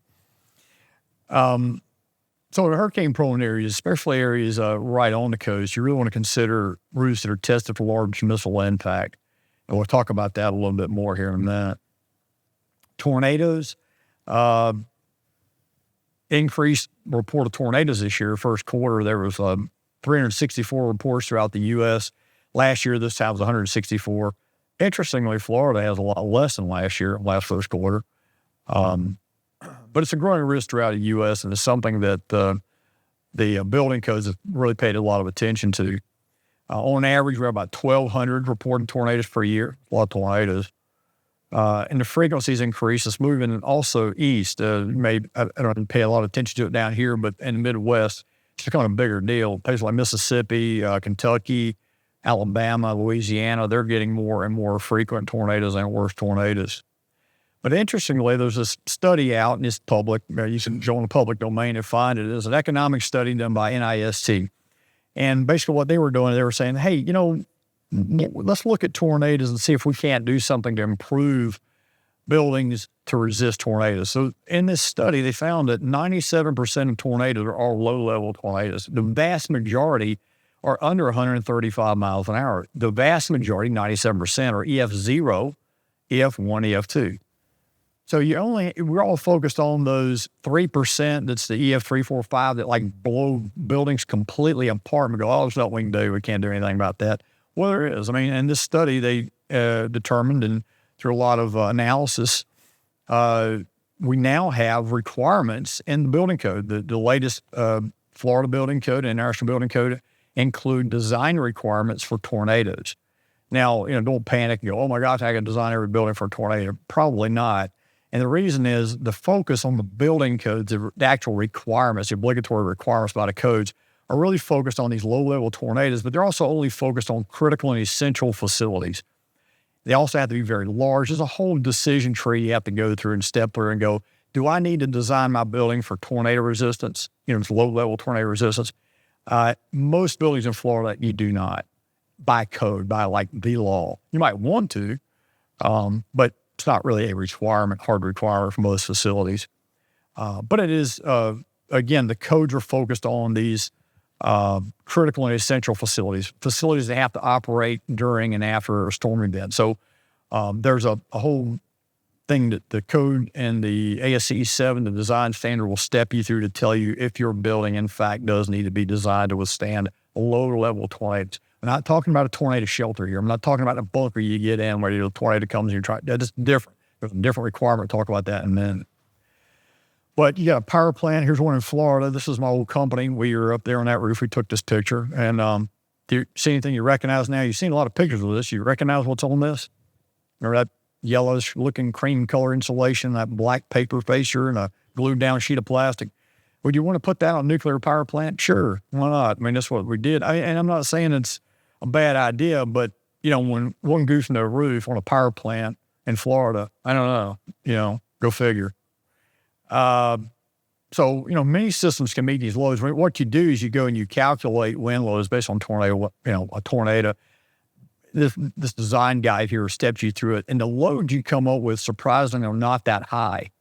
So in hurricane-prone areas, especially areas right on the coast, you really want to consider roofs that are tested for large missile impact. And we'll talk about that a little bit more here in a minute. Tornadoes, increased report of tornadoes this year. First quarter, there was 364 reports throughout the U.S. Last year, this time was 164. Interestingly, Florida has a lot less than last first quarter. But it's a growing risk throughout the U.S., and it's something that the building codes have really paid a lot of attention to. On average, we have about 1,200 reported tornadoes per year, a lot of tornadoes. And the frequency's increased. It's moving also east. I don't pay a lot of attention to it down here, but in the Midwest, it's becoming a bigger deal. Places like Mississippi, Kentucky, Alabama, Louisiana, they're getting more and more frequent tornadoes and worse tornadoes. But interestingly, there's this study out, and it's public. You can go on the public domain and find it. It's an economic study done by NIST. And basically what they were doing, they were saying, hey, let's look at tornadoes and see if we can't do something to improve buildings to resist tornadoes. So in this study, they found that 97% of tornadoes are all low-level tornadoes. The vast majority are under 135 miles an hour. The vast majority, 97%, are EF0, EF1, EF2. So we're all focused on those 3%, that's the EF3, 4, 5, that blow buildings completely apart and go, oh, there's nothing we can do. We can't do anything about that. Well, there is. In this study, they determined, and through a lot of analysis, we now have requirements in the building code. The latest Florida building code and international building code include design requirements for tornadoes. Now, don't panic and go, oh my gosh, I got to design every building for a tornado. Probably not. And the reason is the focus on the building codes, the actual requirements, the obligatory requirements by the codes are really focused on these low-level tornadoes, but they're also only focused on critical and essential facilities. They also have to be very large. There's a whole decision tree you have to go through and step through and go, do I need to design my building for tornado resistance? It's low-level tornado resistance. Most buildings in Florida, you do not, by code, by like the law. You might want to, but it's not really a requirement, hard requirement for most facilities. But it is, again, the codes are focused on these critical and essential facilities that have to operate during and after a storm event. So there's a whole thing that the code and the ASCE 7, the design standard, will step you through to tell you if your building, in fact, does need to be designed to withstand low-level tornadoes. I'm not talking about a tornado shelter here. I'm not talking about a bunker you get in where the tornado comes and you try. That's different. There's a different requirement. Talk about that in a minute. But you got a power plant. Here's one in Florida. This is my old company. We were up there on that roof. We took this picture. And do you see anything you recognize now? You've seen a lot of pictures of this. You recognize what's on this? Remember that yellowish-looking cream color insulation, that black paper fascia, and a glued-down sheet of plastic? Would you want to put that on a nuclear power plant? Sure. Why not? I mean, that's what we did. And I'm not saying it's a bad idea, but, when one goes into a roof on a power plant in Florida, I don't know, go figure. So, many systems can meet these loads. What you do is you go and you calculate wind loads based on tornado, a tornado. This design guide here steps you through it. And the loads you come up with, surprisingly, are not that high.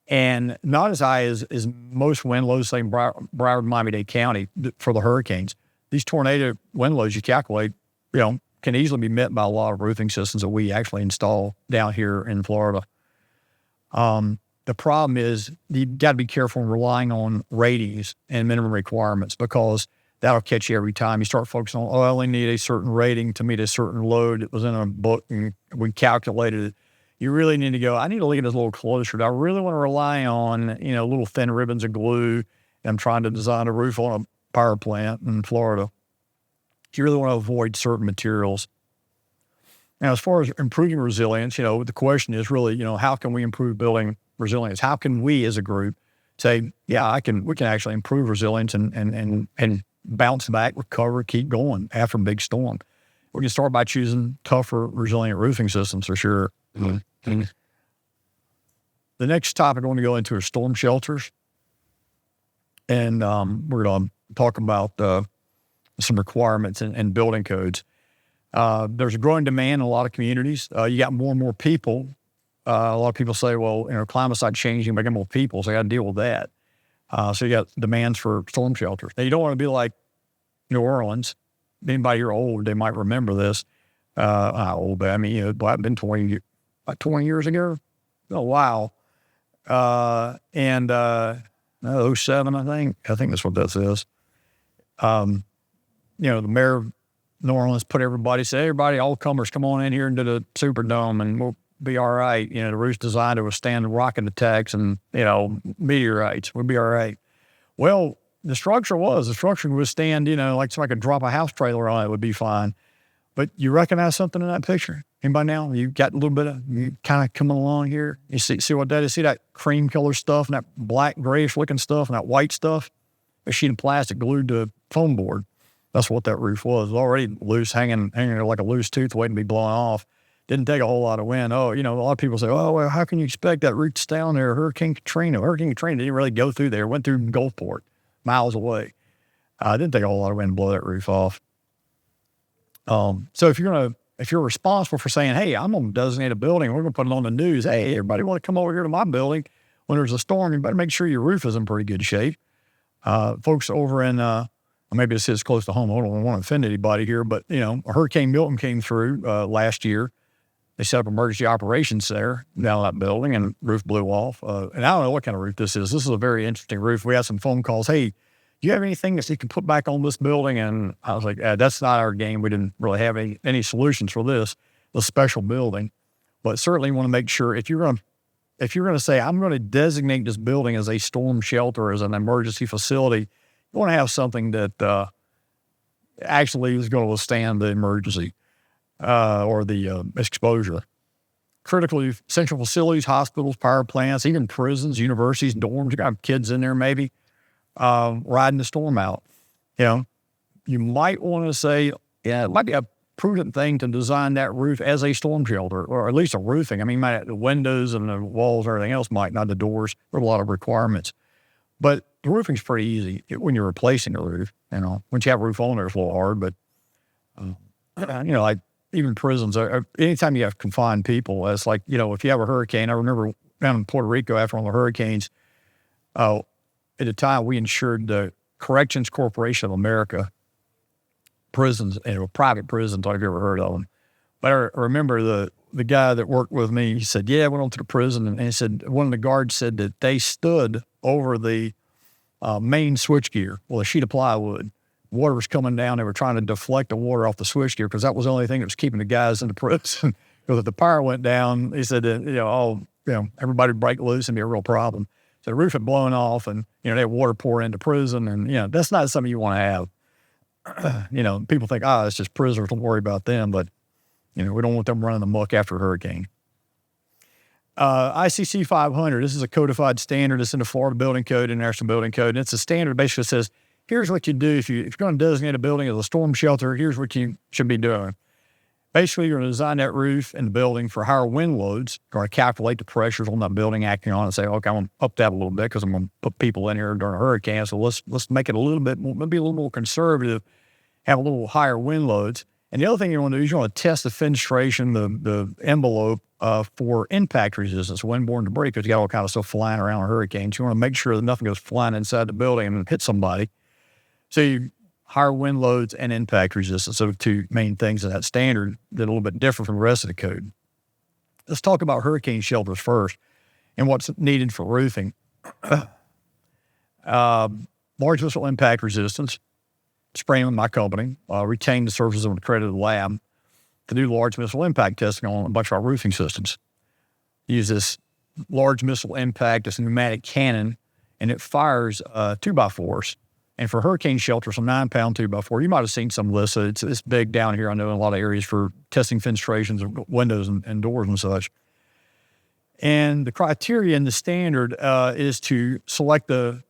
And not as high as most wind loads, say in Broward, Miami-Dade County for the hurricanes. These tornado wind loads you calculate, can easily be met by a lot of roofing systems that we actually install down here in Florida. The problem is you've got to be careful in relying on ratings and minimum requirements, because that'll catch you every time. You start focusing on, I only need a certain rating to meet a certain load. It was in a book and we calculated it. You really need to go, I need to look at this a little closer. Do I really want to rely on, little thin ribbons of glue? I'm trying to design a roof on a power plant in Florida. You really want to avoid certain materials. Now, as far as improving resilience, the question is really, how can we improve building resilience? How can we as a group say, yeah, we can actually improve resilience and bounce back, recover, keep going after a big storm? We can start by choosing tougher, resilient roofing systems for sure. Mm-hmm. The next topic I want to go into are storm shelters. And we're going to talk about some requirements and building codes. There's a growing demand in a lot of communities. You got more and more people. A lot of people say, well, climate's not changing, but I got more people, so I got to deal with that. So you got demands for storm shelters. Now, you don't want to be like New Orleans. Anybody here old, they might remember this. Not old, but I mean, it's been 20 years ago. Oh, wow. And 07, I think that's what this is. The mayor of New Orleans put everybody, all comers, come on in here into the Superdome and we'll be all right. The roof's designed to withstand rocket attacks and, meteorites. We'll be all right. Well, the structure can withstand, like somebody could drop a house trailer on it, would be fine. But you recognize something in that picture? Anybody now? You got a little bit of, you kind of coming along here. You see what that is? See that cream color stuff and that black grayish looking stuff and that white stuff? A sheet of plastic glued to a foam board. That's what that roof was. It was already loose, hanging there like a loose tooth waiting to be blown off. Didn't take a whole lot of wind. A lot of people say, oh, well, how can you expect that roof to stay on there? Hurricane Katrina didn't really go through there. Went through Gulfport, miles away. Didn't take a whole lot of wind to blow that roof off. So if you're responsible for saying, hey, I'm going to designate a building, we're going to put it on the news. Hey, everybody want to come over here to my building when there's a storm, you better make sure your roof is in pretty good shape. Folks over in, maybe this is close to home. I don't want to offend anybody here, but Hurricane Milton came through last year. They set up emergency operations there down that building, and roof blew off. And I don't know what kind of roof this is. This is a very interesting roof. We had some phone calls. Hey, do you have anything that you can put back on this building? And I was like, that's not our game. We didn't really have any solutions for this special building. But certainly want to make sure if you're going to say, I'm going to designate this building as a storm shelter, as an emergency facility, you want to have something that actually is going to withstand the emergency or the exposure. critically essential facilities, hospitals, power plants, even prisons, universities, dorms. You got kids in there maybe riding the storm out. You know, you might want to say, yeah, it might be a prudent thing to design that roof as a storm shelter, or at least a roofing. I mean, the windows and the walls, everything else might, not the doors. There are a lot of requirements. But the roofing's pretty easy when you're replacing a roof. You know, once you have a roof on there, it's a little hard. But, you know, like even prisons, anytime you have confined people, it's like, you know, if you have a hurricane, I remember down in Puerto Rico after one of the hurricanes, at the time we insured the Corrections Corporation of America prisons, and private prisons. I don't know if you ever heard of them. But I remember the guy that worked with me, he said, yeah, I went on to the prison, and he said, one of the guards said that they stood over the main switchgear, well, a sheet of plywood. Water was coming down. They were trying to deflect the water off the switchgear because that was the only thing that was keeping the guys in the prison. Because if the power went down, he said that, everybody would break loose and be a real problem. So the roof had blown off, and, they had water pour into prison, and, that's not something you want to have. People think, it's just prisoners, don't worry about them, but, we don't want them running amok after a hurricane. ICC 500, this is a codified standard. It's in the Florida Building Code, International Building Code, and it's a standard that basically says, here's what you do if you're going to designate a building as a storm shelter, here's what you should be doing. Basically, you're going to design that roof and the building for higher wind loads. You're going to calculate the pressures on that building acting on it and say, okay, I'm going to up that a little bit because I'm going to put people in here during a hurricane. So let's make it a little bit more, maybe a little more conservative, have a little higher wind loads. And the other thing you want to do is you want to test the fenestration, the envelope for impact resistance, windborne debris, because you got all kind of stuff flying around in hurricanes. You want to make sure that nothing goes flying inside the building and hit somebody. So you higher wind loads and impact resistance. So two main things in that standard that are a little bit different from the rest of the code. Let's talk about hurricane shelters first and what's needed for roofing. Large missile impact resistance. SOPREMA, my company, retained the services of an accredited lab to do large missile impact testing on a bunch of our roofing systems. Use this large missile impact, this pneumatic cannon, and it fires 2x4s. And for hurricane shelters, a 9-pound 2x4, you might have seen some listed. It's big down here, I know, in a lot of areas for testing fenestrations of windows and doors and such. And the criteria in the standard is to select the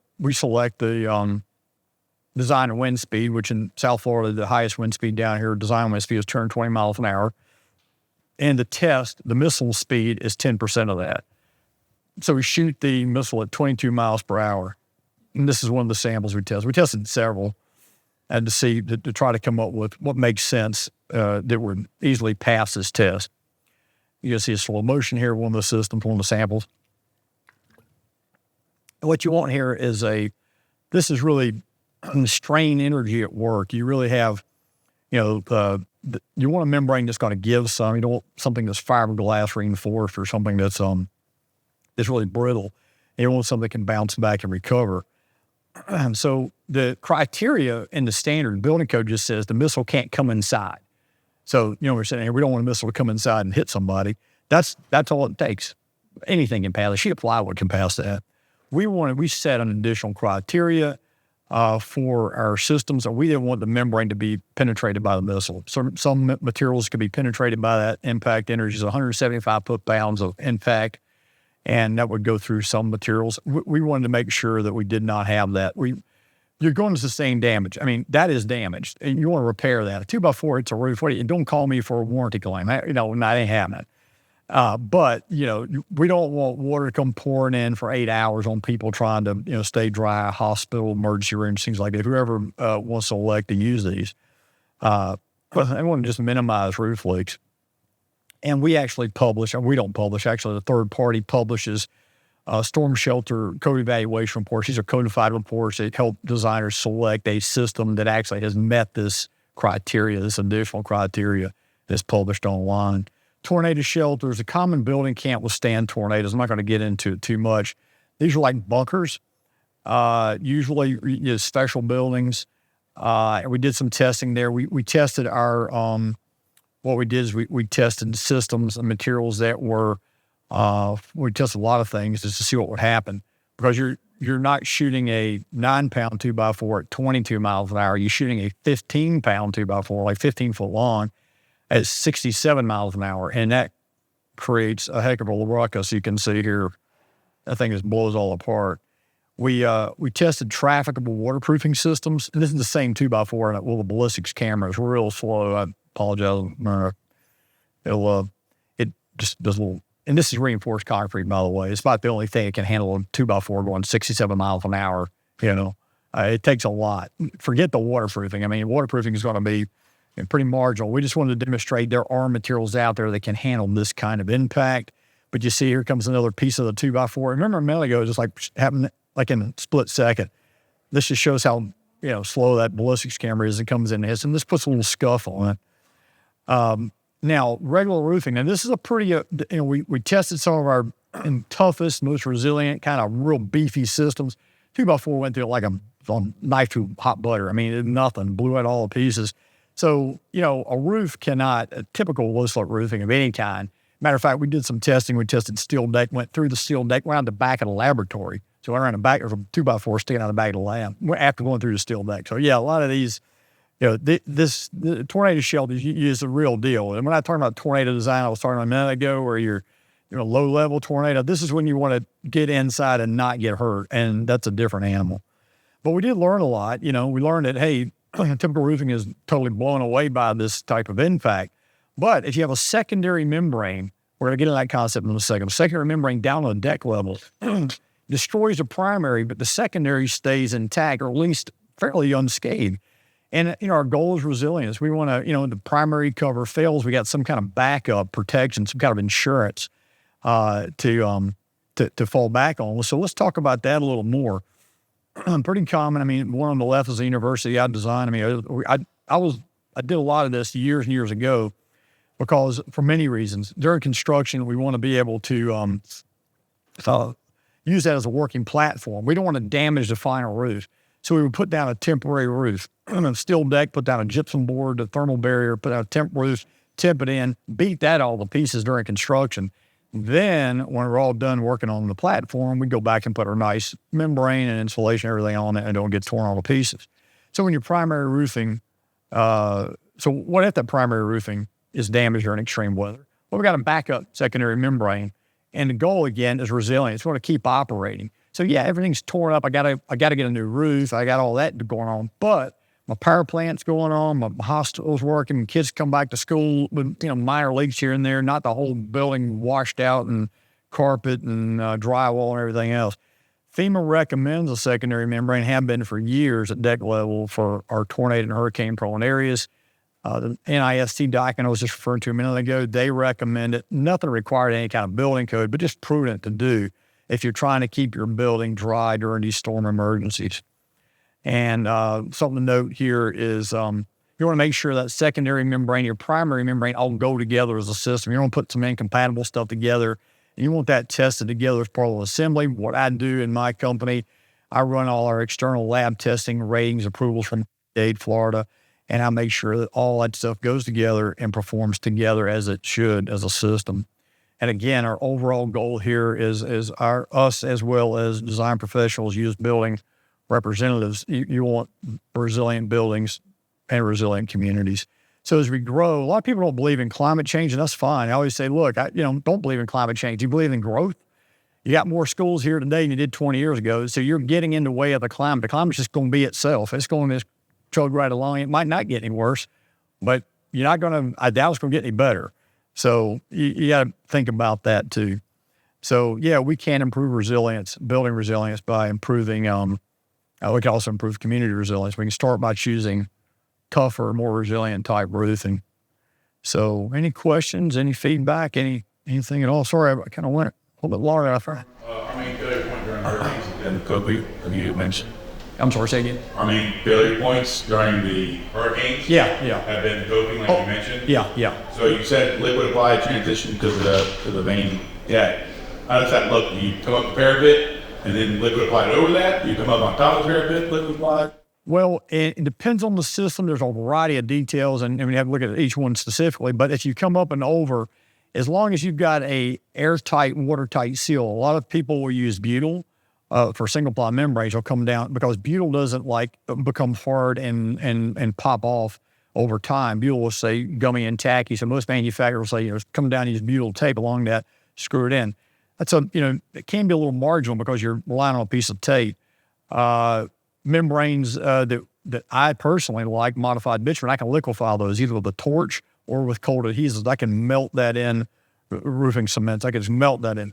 design and wind speed, which in South Florida, the highest wind speed down here, design wind speed is 220 miles an hour. And the test, the missile speed is 10% of that. So we shoot the missile at 22 miles per hour. And this is one of the samples we tested. We tested several and to try to come up with what makes sense that would easily pass this test. You can see a slow motion here, one of the systems, one of the samples. And what you want here is this is really strain energy at work. You really have, you want a membrane that's going to give some. You don't want something that's fiberglass reinforced or something that's really brittle. You don't want something that can bounce back and recover. So the criteria in the standard building code just says the missile can't come inside. So, we're saying here, we don't want a missile to come inside and hit somebody. That's all it takes. Anything can pass. A sheet of plywood can pass that. We set an additional criteria for our systems, and we didn't want the membrane to be penetrated by the missile. Some materials could be penetrated by that impact energy, 175 foot-pounds of impact, and that would go through some materials. We wanted to make sure that we did not have that. You're going to sustain damage. I mean, that is damaged. And you want to repair that. A 2x4, it's a roof. Don't call me for a warranty claim. That ain't happening. But, we don't want water to come pouring in for 8 hours on people trying to, stay dry, hospital, emergency rooms, things like that. Whoever wants to elect to use these. I want to just minimize roof leaks. And we actually publish, and we don't publish, actually the third party publishes storm shelter code evaluation reports. These are codified reports that help designers select a system that actually has met this criteria, this additional criteria that's published online. Tornado shelters, a common building can't withstand tornadoes. I'm not going to get into it too much. These are like bunkers, usually special buildings. And we did some testing there. We tested our, what we did is we tested systems and materials that were, we tested a lot of things just to see what would happen, because you're not shooting a 9-pound 2x4 at 22 miles an hour. You're shooting a 15-pound 2x4, like 15 foot long, at 67 miles an hour. And that creates a heck of a ruckus. You can see here, that thing just blows all apart. We tested trafficable waterproofing systems, and this is the same 2x4, and the ballistics cameras were real slow. I apologize. It just does a little, and this is reinforced concrete, by the way. It's about the only thing that can handle a 2x4 going 67 miles an hour. It takes a lot. Forget the waterproofing. I mean, waterproofing is going to be pretty marginal. We just wanted to demonstrate there are materials out there that can handle this kind of impact. But you see, here comes another piece of the 2x4. Remember a minute ago, it just like happened like in a split second. This just shows how slow that ballistics camera is. It comes in and hits, and this puts a little scuff on it. Now, regular roofing, and this is a pretty, we tested some of our toughest, most resilient, kind of real beefy systems. 2x4 went through it like a knife through hot butter. I mean, it nothing, blew it all to pieces. So, a roof cannot, a typical low slope roofing of any kind. Matter of fact, we did some testing. We tested steel deck, went through the steel deck, around the back of the laboratory. So around the back, there's a 2x4 sticking out of the back of the lab after going through the steel deck. So yeah, a lot of these, the tornado shelter is the real deal. And when I talk about tornado design, I was talking a minute ago where you're low level tornado. This is when you want to get inside and not get hurt. And that's a different animal. But we did learn a lot. We learned that, hey, typical roofing is totally blown away by this type of impact. But if you have a secondary membrane, we're going to get into that concept in a second. A secondary membrane down on the deck level destroys the primary, but the secondary stays intact, or at least fairly unscathed. And, our goal is resilience. We want to, the primary cover fails, we got some kind of backup protection, some kind of insurance to fall back on. So let's talk about that a little more. Pretty common. I mean, one on the left is the university I designed. I mean, I did a lot of this years and years ago because for many reasons. During construction, we want to be able to use that as a working platform. We don't want to damage the final roof. So we would put down a temporary roof, a steel deck, put down a gypsum board, a thermal barrier, put down a temp roof, tip it in, beat that all to pieces during construction. Then when we're all done working on the platform, we go back and put our nice membrane and insulation, everything on it, and it don't get torn all to pieces. So when your primary roofing, so what if that primary roofing is damaged during extreme weather? Well, we got a backup secondary membrane, and the goal again is resilience. We want to keep operating. So yeah, everything's torn up. I gotta get a new roof. I got all that going on, but my power plant's going on. My hospital's working. Kids come back to school with minor leaks here and there. Not the whole building washed out and carpet and drywall and everything else. FEMA recommends a secondary membrane. Have been for years at deck level for our tornado and hurricane prone areas. The NIST document I was just referring to a minute ago, they recommend it. Nothing required any kind of building code, but just prudent to do if you're trying to keep your building dry during these storm emergencies. And something to note here is you want to make sure that secondary membrane, your primary membrane, all go together as a system. You don't put some incompatible stuff together. And you want that tested together as part of the assembly. What I do in my company, I run all our external lab testing, ratings, approvals from Dade, Florida, and I make sure that all that stuff goes together and performs together as it should as a system. And again, our overall goal here is us as well as design professionals, use building representatives. You want resilient buildings and resilient communities. So as we grow, a lot of people don't believe in climate change, and that's fine. I always say, look, don't believe in climate change. You believe in growth. You got more schools here today than you did 20 years ago. So you're getting in the way of the climate. The climate's just going to be itself. It's going to chug right along. It might not get any worse, but I doubt it's going to get any better. So you got to think about that too. So yeah, we can improve resilience, building resilience by improving, we can also improve community resilience. We can start by choosing tougher, more resilient type roofing. So any questions, any feedback, anything at all? Sorry, I kind of went a little bit longer than I thought. Failure point during hurricanes have been coping, have you mentioned? I'm sorry, say again? Failure points during the hurricanes have been coping, like you mentioned? Yeah. So you said liquid applied transition to the main deck. How does that look? Do you come up the parapet and then liquid applied over that? Do you come up on top of the parapet, liquid applied? Well, it depends on the system. There's a variety of details, and we have to look at each one specifically. But if you come up and over, as long as you've got a airtight, watertight seal, a lot of people will use butyl for single-ply membranes. Will come down because butyl doesn't become hard and pop off over time. Butyl will say gummy and tacky. So most manufacturers will say, come down and use butyl tape along that, screw it in. That's it can be a little marginal because you're relying on a piece of tape. Membranes that I personally like, modified bitumen, I can liquefy those either with a torch or with cold adhesives. I can melt that in roofing cements. I can just melt that in.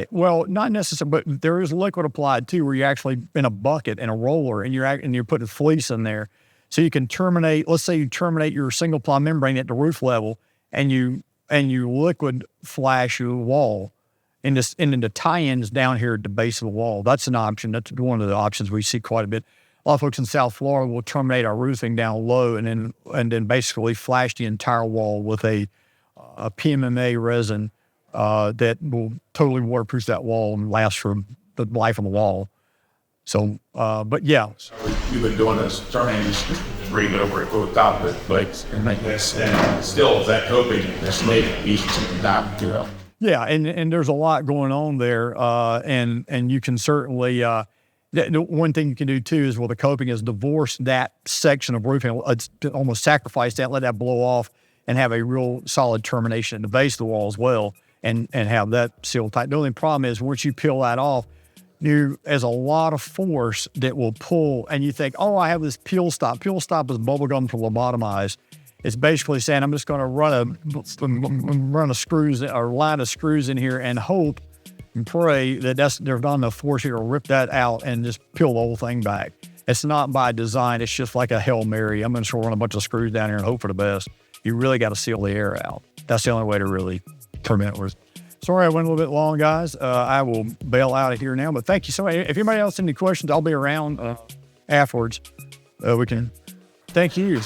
Well, not necessarily, but there is liquid applied too, where you're actually in a bucket and a roller, and you're putting fleece in there, so you can terminate. Let's say you terminate your single ply membrane at the roof level, and you liquid flash your wall, and then the tie-ins down here at the base of the wall. That's an option. That's one of the options we see quite a bit. A lot of folks in South Florida will terminate our roofing down low, and then basically flash the entire wall with a PMMA resin. That will totally waterproof that wall and last for the life of the wall. So, but yeah. So you've been doing this, turning this reading over it over the top of it, but and still that coping, that's made it easy to not, Yeah, and there's a lot going on there, and you can certainly, the one thing you can do too is with the coping is divorce that section of roofing, almost sacrifice that, let that blow off, and have a real solid termination at the base of the wall as well. And have that sealed tight. The only problem is once you peel that off, there's a lot of force that will pull, and you think, oh, I have this peel stop. Peel stop is bubble gum to lobotomize. It's basically saying I'm just going to run a screws or line of screws in here and hope and pray that there's not enough force here to rip that out and just peel the whole thing back. It's not by design. It's just like a Hail Mary. I'm going to run a bunch of screws down here and hope for the best. You really got to seal the air out. That's the only way to really prevent worse. Sorry I went a little bit long, guys. I will bail out of here now, but thank you so much. If anybody else has any questions, I'll be around afterwards. We can. Thank you.